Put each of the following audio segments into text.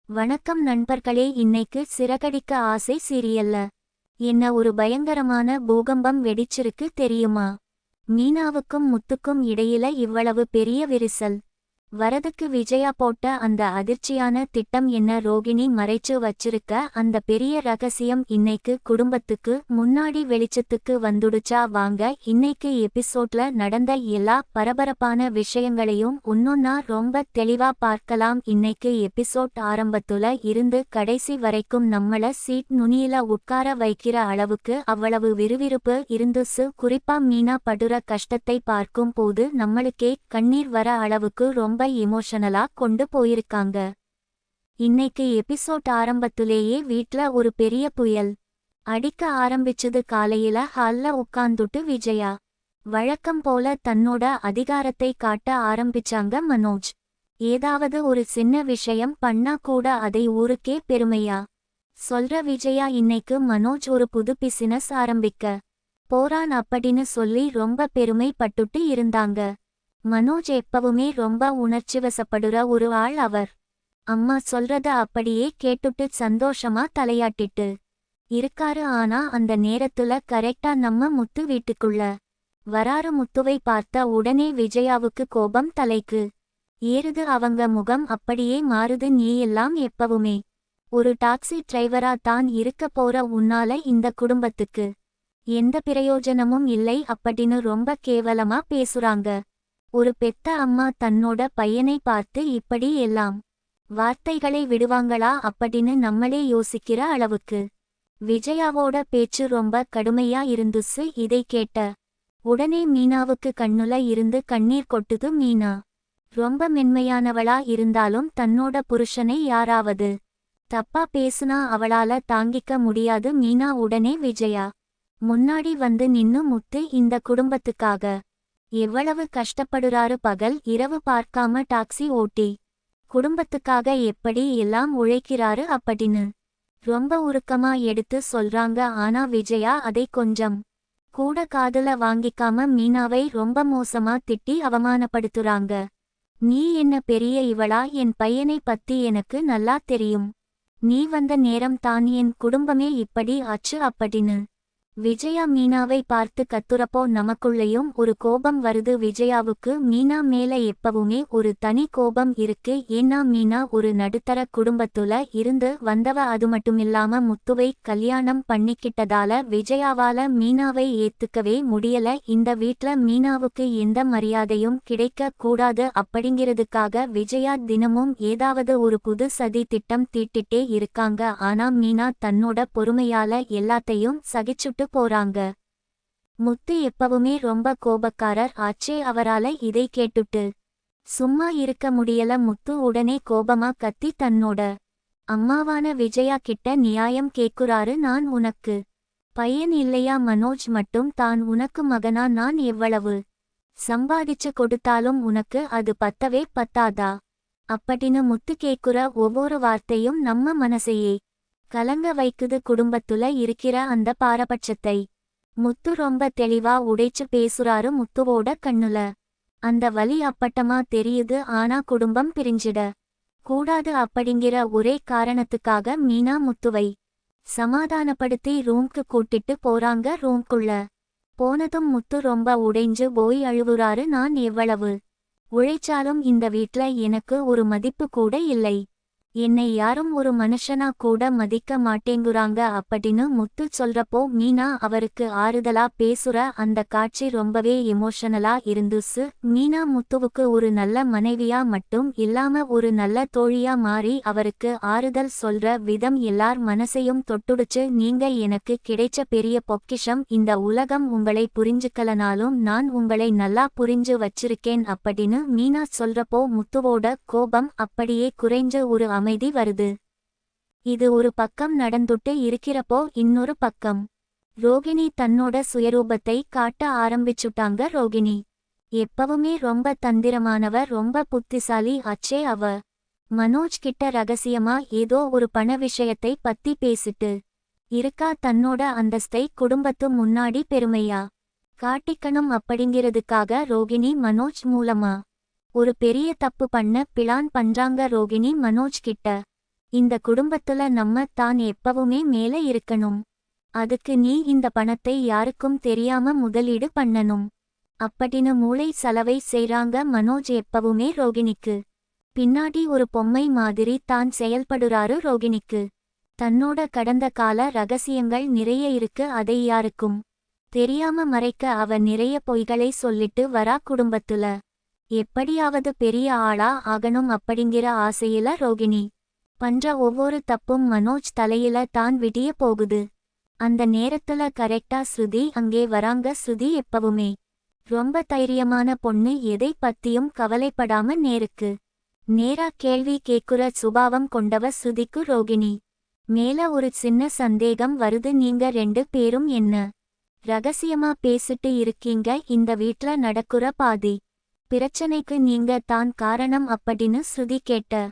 வணக்கம் நண்பர்களே, இன்னைக்கு சிறகடிக்க ஆசை சீரியல்ல என்ன ஒரு பயங்கரமான பூகம்பம் வெடிச்சிருக்கு தெரியுமா? மீனாவுக்கும் முத்துக்கும் இடையில இவ்வளவு பெரிய விரிசல் வரதுக்கு விஜயா போட்ட அந்த அதிர்ச்சியான திட்டம் என்ன? ரோகிணி மறைச்சு வச்சிருக்க அந்த பெரிய ரகசியம் இன்னைக்கு குடும்பத்துக்கு முன்னாடி வெளிச்சத்துக்கு வந்துடுச்சா? வாங்க இன்னைக்கு எபிசோட்ல நடந்த எல்லா பரபரப்பான விஷயங்களையும் ஒன்னொன்னா ரொம்ப தெளிவா பார்க்கலாம். இன்னைக்கு எபிசோட் ஆரம்பத்துல இருந்து கடைசி வரைக்கும் நம்மள சீட் நுனியில உட்கார வைக்கிற அளவுக்கு அவ்வளவு விறுவிறுப்பு இருந்துச்சு. குறிப்பா மீனா படுற கஷ்டத்தை பார்க்கும் போது நம்மளுக்கே கண்ணீர் வர அளவுக்கு ரொம்ப எமோஷனலா கொண்டு போயிருக்காங்க. இன்னைக்கு எபிசோட் ஆரம்பத்திலேயே வீட்ல ஒரு பெரிய புயல் அடிக்க ஆரம்பிச்சது. காலையில ஹால்ல உட்கார்ந்துட்டு விஜயா வழக்கம் போல தன்னோட அதிகாரத்தை காட்ட ஆரம்பிச்சாங்க. மனோஜ் ஏதாவது ஒரு சின்ன விஷயம் பண்ணா கூட அதை ஊருக்கே பெருமையா சொல்ற விஜயா இன்னைக்கு மனோஜ் ஒரு புது பிசினஸ் ஆரம்பிக்க போறான் அப்படின்னு சொல்லி ரொம்ப பெருமை பட்டுட்டு இருந்தாங்க. மனோஜ் எப்பவுமே ரொம்ப உணர்ச்சிவசப்படுற ஒரு ஆள். அவர் அம்மா சொல்றத அப்படியே கேட்டுட்டு சந்தோஷமா தலையாட்டிட்டு இருக்காரு. ஆனா அந்த நேரத்துல கரெக்டா நம்ம முத்து வீட்டுக்குள்ள வராரு. முத்துவை பார்த்த உடனே விஜயாவுக்கு கோபம் தலைக்கு ஏறுது. அவங்க முகம் அப்படியே மாறுது. நீ எல்லாம் எப்பவுமே ஒரு டாக்ஸி டிரைவரா தான் இருக்க போற, உன்னால இந்த குடும்பத்துக்கு எந்த பிரயோஜனமும் இல்லை அப்படின்னு ரொம்ப கேவலமா பேசுறாங்க. ஒரு பெத்த அம்மா தன்னோட பையனை பார்த்து இப்படி எல்லாம் வார்த்தைகளை விடுவாங்களா அப்படின்னு நம்மளே யோசிக்கிற அளவுக்கு விஜயாவோட பேச்சு ரொம்ப கடுமையா இருந்துச்சு. இதை கேட்ட உடனே மீனாவுக்கு கண்ணுல இருந்து கண்ணீர் கொட்டுது. மீனா ரொம்ப மென்மையானவளா இருந்தாலும் தன்னோட புருஷனை யாராவது தப்பா பேசுனா அவளால தாங்கிக்க முடியாது. மீனா உடனே விஜயா முன்னாடி வந்து நின்னு முத்து இந்த குடும்பத்துக்காக எவ்வளவு கஷ்டப்படுறாரு, பகல் இரவு பார்க்காம டாக்ஸி ஓட்டி குடும்பத்துக்காக எப்படி எல்லாம் உழைக்கிறாரு அப்படின்னு ரொம்ப உருக்கமா எடுத்து சொல்றாங்க. ஆனா விஜயா அதை கொஞ்சம் கூட காதுல வாங்கிக்காம மீனாவை ரொம்ப மோசமா திட்டி அவமானப்படுத்துறாங்க. நீ என்ன பெரிய இவளா? என் பையனை பத்தி எனக்கு நல்லா தெரியும். நீ வந்த நேரம் தான் என் குடும்பமே இப்படி ஆச்சு அப்படின்னு விஜயா மீனாவை பார்த்து கத்துறப்போ நமக்குள்ளேயும் ஒரு கோபம் வருது. விஜயாவுக்கு மீனா மேல எப்பவுமே ஒரு தனி கோபம் இருக்கு. ஏன்னா மீனா ஒரு நடுத்தர குடும்பத்துல இருந்து வந்தவ. அது மட்டுமில்லாம முத்துவை கல்யாணம் பண்ணிக்கிட்டதால விஜயாவால மீனாவை ஏத்துக்கவே முடியல. இந்த வீட்ல மீனாவுக்கு எந்த மரியாதையும் கிடைக்க கூடாது அப்படிங்கிறதுக்காக விஜயா தினமும் ஏதாவது ஒரு புது சதி திட்டம் தீட்டிட்டே இருக்காங்க. ஆனா மீனா தன்னோட பொறுமையால எல்லாத்தையும் சகிச்சுட்டு போறாங்க. முத்து எப்பவுமே ரொம்ப கோபக்காரர் ஆச்சே. அவரால இதை கேட்டுட்டு சும்மா இருக்க முடியல. முத்து உடனே கோபமா கத்தி தன்னோட அம்மாவான விஜயா கிட்ட நியாயம் கேக்குறாரு. நான் உனக்கு பையன் இல்லையா? மனோஜ் மட்டும் தான் உனக்கு மகனா? நான் எவ்வளவு சம்பாதிச்சு கொடுத்தாலும் உனக்கு அது பத்தவே பத்தாதா அப்படின்னு முத்து கேக்குற ஒவ்வொரு வார்த்தையும் நம்ம மனசையே கலங்க வைக்குது. குடும்பத்துல இருக்கிற அந்த பாரபட்சத்தை முத்து ரொம்ப தெளிவா உடைச்சு பேசுறாரு. முத்துவோட கண்ணுல அந்த வலி அப்பட்டமா தெரியுது. ஆனா குடும்பம் பிரிஞ்சிட கூடாது அப்படிங்கிற ஒரே காரணத்துக்காக மீனா முத்துவை சமாதானப்படுத்தி ரூம்க்கு கூட்டிட்டு போறாங்க. ரூம்குள்ள போனதும் முத்து ரொம்ப உடைஞ்சு போய் அழுவுறாரு. நான் எவ்வளவு உழைச்சாலும் இந்த வீட்ல எனக்கு ஒரு மதிப்பு கூட இல்லை. என்னை யாரும் ஒரு மனுஷனா கூட மதிக்க மாட்டேங்குறாங்க அப்படின்னு முத்து சொல்றப்போ மீனா அவருக்கு ஆறுதலா பேசுற அந்த காட்சி ரொம்பவே எமோஷனலா இருந்துச்சு. மீனா முத்துவுக்கு ஒரு நல்ல மனைவியா மட்டும் இல்லாம ஒரு நல்ல தோழியா மாறி அவருக்கு ஆறுதல் சொல்ற விதம் எல்லார் மனசையும் தொட்டுடுச்சு. நீங்க எனக்கு கிடைச்ச பெரிய பொக்கிஷம். இந்த உலகம் உங்களை புரிஞ்சுக்கலனாலும் நான் உங்களை நல்லா புரிஞ்சு வச்சிருக்கேன் அப்படின்னு மீனா சொல்றப்போ முத்துவோட கோபம் அப்படியே குறைஞ்ச ஒரு அமைதி வருது. இது ஒரு பக்கம் நடந்துட்டு இருக்கிறப்போ இன்னொரு பக்கம் ரோகிணி தன்னோட சுயரூபத்தை காட்ட ஆரம்பிச்சுட்டாங்க. ரோகிணி எப்பவுமே ரொம்ப தந்திரமானவ, ரொம்ப புத்திசாலி ஆச்சே. அவ மனோஜ் கிட்ட ரகசியமா ஏதோ ஒரு பண விஷயத்தை பத்தி பேசிட்டு இருக்கா. தன்னோட அந்தஸ்தை குடும்பத்து முன்னாடி பெருமையா காட்டிக்கணும் அப்படிங்கிறதுக்காக ரோகிணி மனோஜ் மூலமா ஒரு பெரிய தப்பு பண்ண பிளான் பண்றாங்க. ரோகிணி மனோஜ் கிட்ட இந்த குடும்பத்துல நம்ம தான் எப்பவுமே மேல இருக்கணும். அதுக்கு நீ இந்த பணத்தை யாருக்கும் தெரியாம முதலீடு பண்ணணும் அப்படின்னு மூளை சலவை செய்றாங்க மனோஜ் எப்பவுமே ரோகிணிக்கு. பின்னாடி ஒரு பொம்மை மாதிரி தான் செயல்படுறாரு ரோகிணிக்கு. தன்னோட கடந்த கால ரகசியங்கள் நிறைய இருக்கு, அதை யாருக்கும் தெரியாம மறைக்க அவ நிறைய பொய்களை சொல்லிட்டு வரா குடும்பத்துல. எப்படியாவது பெரிய ஆளா ஆகணும் அப்படிங்கிற ஆசையில ரோகிணி பண்ற ஒவ்வொரு தப்பும் மனோஜ் தலையில தான் விடிய போகுது. அந்த நேரத்துல கரெக்டா ஸ்ருதி அங்கே வராங்க. ஸ்ருதி எப்பவுமே ரொம்ப தைரியமான பொண்ணு, எதை பத்தியும் கவலைப்படாம நேருக்கு நேரா கேள்வி கேக்குற சுபாவம் கொண்டவ ஸ்ருதிக்கு ரோகிணி மேல ஒரு சின்ன சந்தேகம் வருது. நீங்க 2 பேரும் என்ன ரகசியமா பேசிட்டு இருக்கீங்க? இந்த வீட்ல நடக்குற பாதி பிரச்சனைக்கு நீங்க தான் காரணம் அப்படின்னு ஸ்ருதி கேட்ட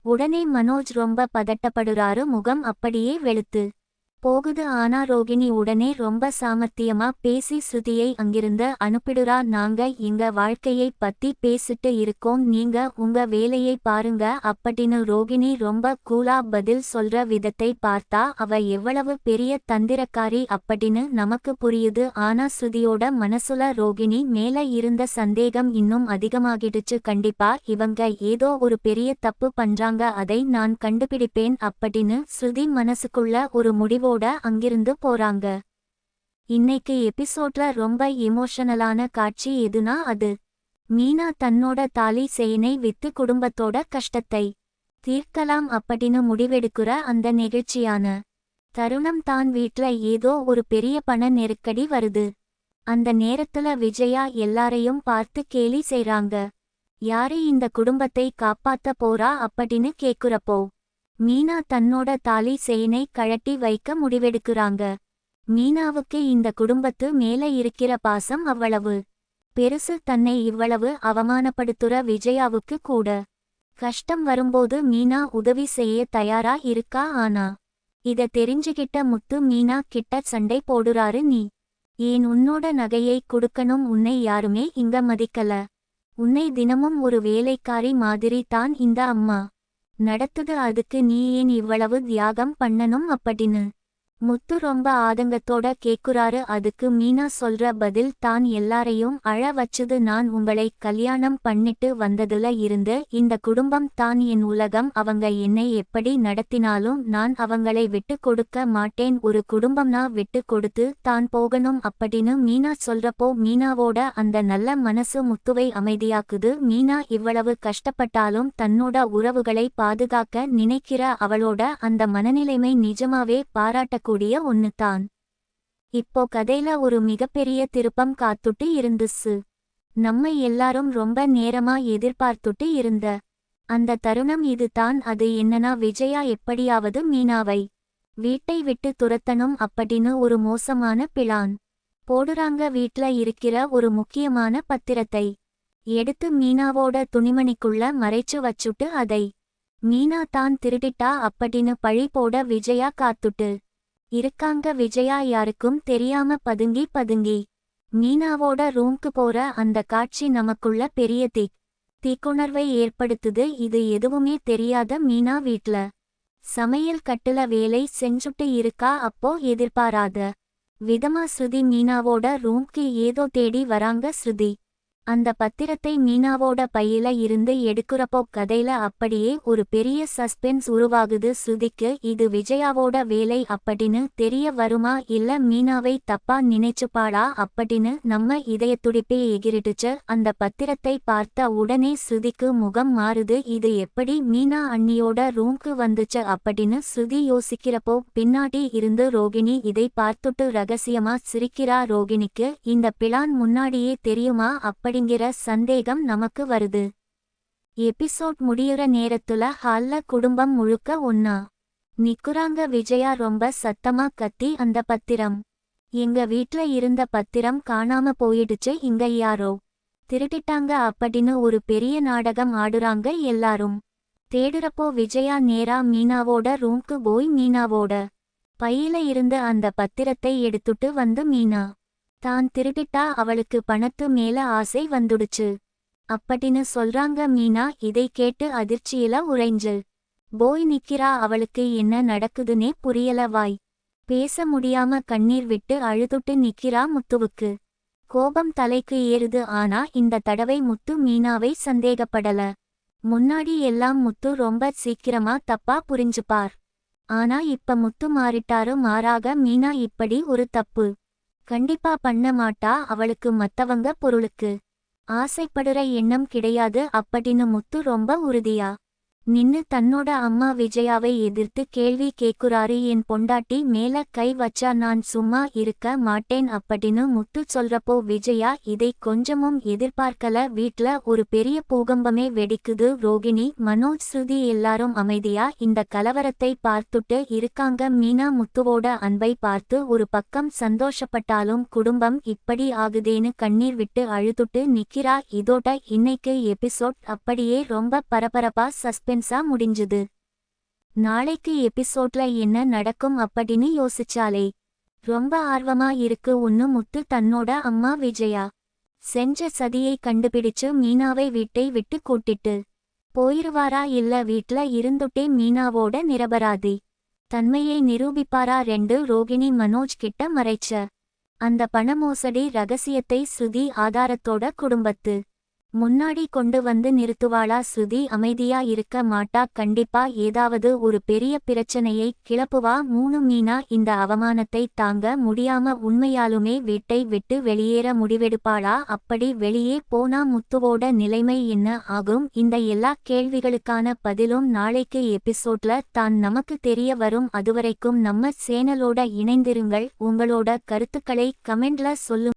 உடனே மனோஜ் ரொம்ப பதட்டப்படுறாரு. முகம் அப்படியே வெளுத்து போகுது. ஆனா ரோகிணி உடனே ரொம்ப சாமர்த்தியமா பேசி ஸ்ருதியை அங்கிருந்து அனுப்பிடுறா. நாங்க எங்க வாழ்க்கையை பத்தி பேசிட்டு இருக்கோம், நீங்க உங்க வேலையை பாருங்க அப்படின்னு ரோகிணி ரொம்ப கூலா பதில் சொல்ற விதத்தை பார்த்தா அவ எவ்வளவு பெரிய தந்திரக்காரி அப்படின்னு நமக்கு புரியுது. ஆனா ஸ்ருதியோட மனசுல ரோகிணி மேல இருந்த சந்தேகம் இன்னும் அதிகமாகிடுச்சு. கண்டிப்பா இவங்க ஏதோ ஒரு பெரிய தப்பு பண்றாங்க, அதை நான் கண்டுபிடிப்பேன் அப்படின்னு ஸ்ருதி மனசுக்குள்ள ஒரு முடிவோட அங்கிருந்து போறாங்க. இன்னைக்கு எபிசோட்ல ரொம்ப எமோஷனலான காட்சி எதுனா அது மீனா தன்னோட தாலி செயினை வித்து குடும்பத்தோட கஷ்டத்தை தீர்க்கலாம் அப்படின்னு முடிவெடுக்கிற அந்த நெகிழ்ச்சியான தருணம். தான் வீட்ல ஏதோ ஒரு பெரிய பண நெருக்கடி வருது. அந்த நேரத்துல விஜயா எல்லாரையும் பார்த்து கேலி செய்றாங்க. யாரு இந்த குடும்பத்தை காப்பாத்த போறா அப்படின்னு கேக்குறப்போ மீனா தன்னோட தாலி செயினை கழட்டி வைக்க முடிவெடுக்கிறாங்க. மீனாவுக்கு இந்த குடும்பத்து மேல இருக்கிற பாசம் அவ்வளவு பெருசு. தன்னை இவ்வளவு அவமானப்படுத்துற விஜயாவுக்கு கூட கஷ்டம் வரும்போது மீனா உதவி செய்ய தயாரா இருக்கா. ஆனா இத தெரிஞ்சுகிட்ட முத்து மீனா கிட்ட சண்டை போடுறாரு. நீ ஏன் உன்னோட நகையை குடுக்கணும்? உன்னை யாருமே இங்க மதிக்கல. உன்னை தினமும் ஒரு வேலைக்காரி மாதிரி தான் இந்த அம்மா நடத்துது, அதுக்கு நீ ஏன் இவ்வளவு தியாகம் பண்ணணும் அப்படின்னு முத்து ரொம்ப ஆதங்கத்தோட கேக்குறாரு. அதுக்கு மீனா சொல்ற பதில் தான் எல்லாரையும் அழ வச்சுது. நான் உங்களை கல்யாணம் பண்ணிட்டு வந்ததுல இருந்து இந்த குடும்பம் தான் என் உலகம். அவங்க என்னை எப்படி நடத்தினாலும் நான் அவங்களை விட்டு கொடுக்க மாட்டேன். ஒரு குடும்பம்னா விட்டு கொடுத்து தான் போகணும் அப்படின்னு மீனா சொல்றப்போ மீனாவோட அந்த நல்ல மனசு முத்துவை அமைதியாக்குது. மீனா இவ்வளவு கஷ்டப்பட்டாலும் தன்னோட உறவுகளை பாதுகாக்க நினைக்கிற அவளோட அந்த மனநிலைமை நிஜமாவே பாராட்டக்கூடிய ஒன்னு தான். இப்போ கதையில ஒரு மிகப்பெரிய திருப்பம் காத்துட்டு இருந்துச்சு. நம்ம எல்லாரும் ரொம்ப நேரமா எதிர்பார்த்துட்டு இருந்த அந்த தருணம் இது தான். அது என்னன்னா விஜயா எப்படியாவது மீனாவை வீட்டை விட்டு துரத்தணும் அப்படின்னு ஒரு மோசமான பிளான் போடுறாங்க. வீட்ல இருக்கிற ஒரு முக்கியமான பத்திரத்தை எடுத்து மீனாவோட துணிமணிக்குள்ள மறைச்சு வச்சுட்டு அதை மீனா தான் திருடிட்டா அப்படின்னு பழி போட விஜயா காத்துட்டு இருக்காங்க. விஜயா யாருக்கும் தெரியாம பதுங்கி பதுங்கி மீனாவோட ரூம்க்கு போற அந்த காட்சி நமக்குள்ள பெரிய தீக்குணர்வை ஏற்படுத்துது. இது எதுவுமே தெரியாத மீனா வீட்ல சமையல் கட்டுல வேலை செஞ்சுட்டு இருக்கா. அப்போ எதிர்பாராத விதமா ஸ்ருதி மீனாவோட ரூம்க்கு ஏதோ தேடி வராங்க. ஸ்ருதி அந்த பத்திரத்தை மீனாவோட பையில இருந்து எடுக்கிறப்போ கதையில அப்படியே ஒரு பெரிய சஸ்பென்ஸ் உருவாகுது. ஸ்ருதிக்கு இது விஜயாவோட வேலை அப்படின்னு தெரிய வருமா, இல்ல மீனாவை தப்பா நினைச்சுப்பாளா அப்படின்னு நம்ம இதயத்துடிப்பே எகிரிடுச்சு. அந்த பத்திரத்தை பார்த்த உடனே ஸ்ருதிக்கு முகம் மாறுது. இது எப்படி மீனா அண்ணியோட ரூம்க்கு வந்துச்சு அப்படின்னு ஸ்ருதி யோசிக்கிறப்போ பின்னாடி இருந்து ரோகிணி இதை பார்த்துட்டு ரகசியமா சிரிக்கிறா. ரோகிணிக்கு இந்த பிளான் முன்னாடியே தெரியுமா அப்படிங்கிற சந்தேகம் நமக்கு வருது. எபிசோட் முடியுற நேரத்துல ஹால்ல குடும்பம் முழுக்க ஒன்னா நிக்குறாங்க. விஜயா ரொம்ப சத்தமா கத்தி, அந்த பத்திரம் எங்க வீட்ல இருந்த பத்திரம் காணாம போயிடுச்சு, இங்க யாரோ திருடிட்டாங்க அப்படின்னு ஒரு பெரிய நாடகம் ஆடுறாங்க எல்லாரும். தேடுறப்போ விஜயா நேரா மீனாவோட ரூம்க்கு போய் மீனாவோட பையில இருந்து அந்த பத்திரத்தை எடுத்துட்டு வந்து மீனா தான் திருடிட்டா அவளுக்கு பணத்து மேல ஆசை வந்துடுச்சு அப்படின்னு சொல்றாங்க. மீனா இதை கேட்டு அதிர்ச்சியில உறைஞ்சு போய் நிக்கிறா. அவளுக்கு என்ன நடக்குதுன்னே புரியல. வாய் பேச முடியாம கண்ணீர் விட்டு அழுதுட்டு நிக்கிறா. முத்துவுக்கு கோபம் தலைக்கு ஏறுது. ஆனா இந்த தடவை முத்து மீனாவை சந்தேகப்படல. முன்னாடி எல்லாம் முத்து ரொம்ப சீக்கிரமா தப்பா புரிஞ்சுப்பார். ஆனா இப்ப முத்து மாறிட்டாரு. மாறாக மீனா இப்படி ஒரு தப்பு கண்டிப்பா பண்ண மாட்டா. அவளுக்கு மத்தவங்க பொருளுக்கு ஆசைப்படுற எண்ணம் கிடையாது அப்படின்னு முத்து ரொம்ப உறுதியா நின்னு தன்னோட அம்மா விஜயாவை எதிர்த்து கேள்வி கேக்குறாரு. என் பொண்டாட்டி மேல கை வச்சா நான் சும்மா இருக்க மாட்டேன் அப்படின்னு முத்து சொல்றப்போ விஜயா இதை கொஞ்சமும் எதிர்பார்க்கல. வீட்ல ஒரு பெரிய பூகம்பமே வெடிக்குது. ரோகிணி, மனோஜ், ஸ்ருதி எல்லாரும் அமைதியா இந்த கலவரத்தை பார்த்துட்டு இருக்காங்க. மீனா முத்துவோட அன்பை பார்த்து ஒரு பக்கம் சந்தோஷப்பட்டாலும் குடும்பம் இப்படி ஆகுதேன்னு கண்ணீர் விட்டு அழுதுட்டு நிக்கிறா. இதோட இன்னைக்கு எபிசோட் அப்படியே ரொம்ப பரபரப்பா சஸ்பென்ஸா முடிஞ்சுது. நாளைக்கு எபிசோட்ல என்ன நடக்கும் அப்படின்னு யோசிச்சாலே ரொம்ப ஆர்வமா இருக்கு. ஒன்னு முத்து தன்னோட அம்மா விஜயா செஞ்ச சதியை கண்டுபிடிச்சு மீனாவை வீட்டை விட்டு கூட்டிட்டு போயிருவாரா, இல்ல வீட்ல இருந்துட்டே மீனாவோட நிரபராதி தன்மையை நிரூபிப்பாரா? 2 ரோகிணி மனோஜ் கிட்ட மறைச்ச அந்த பணமோசடி ரகசியத்தை ஸ்ருதி ஆதாரத்தோட குடும்பத்து முன்னாடி கொண்டு வந்து நிறுத்துவாளா? ஸ்ருதி அமைதியா இருக்க மாட்டா. கண்டிப்பா ஏதாவது ஒரு பெரிய பிரச்சனையை கிளப்புவா. 3 மீனா இந்த அவமானத்தை தாங்க முடியாம உண்மையாலுமே வீட்டை விட்டு வெளியேற முடிவெடுப்பாளா? அப்படி வெளியே போனா முத்துவோட நிலைமை என்ன ஆகும்? இந்த எல்லா கேள்விகளுக்கான பதிலும் நாளைக்கு எபிசோட்ல தான் நமக்கு தெரிய வரும். அதுவரைக்கும் நம்ம சேனலோட இணைந்திருங்கள். உங்களோட கருத்துக்களை கமெண்ட்ல சொல்லுங்க.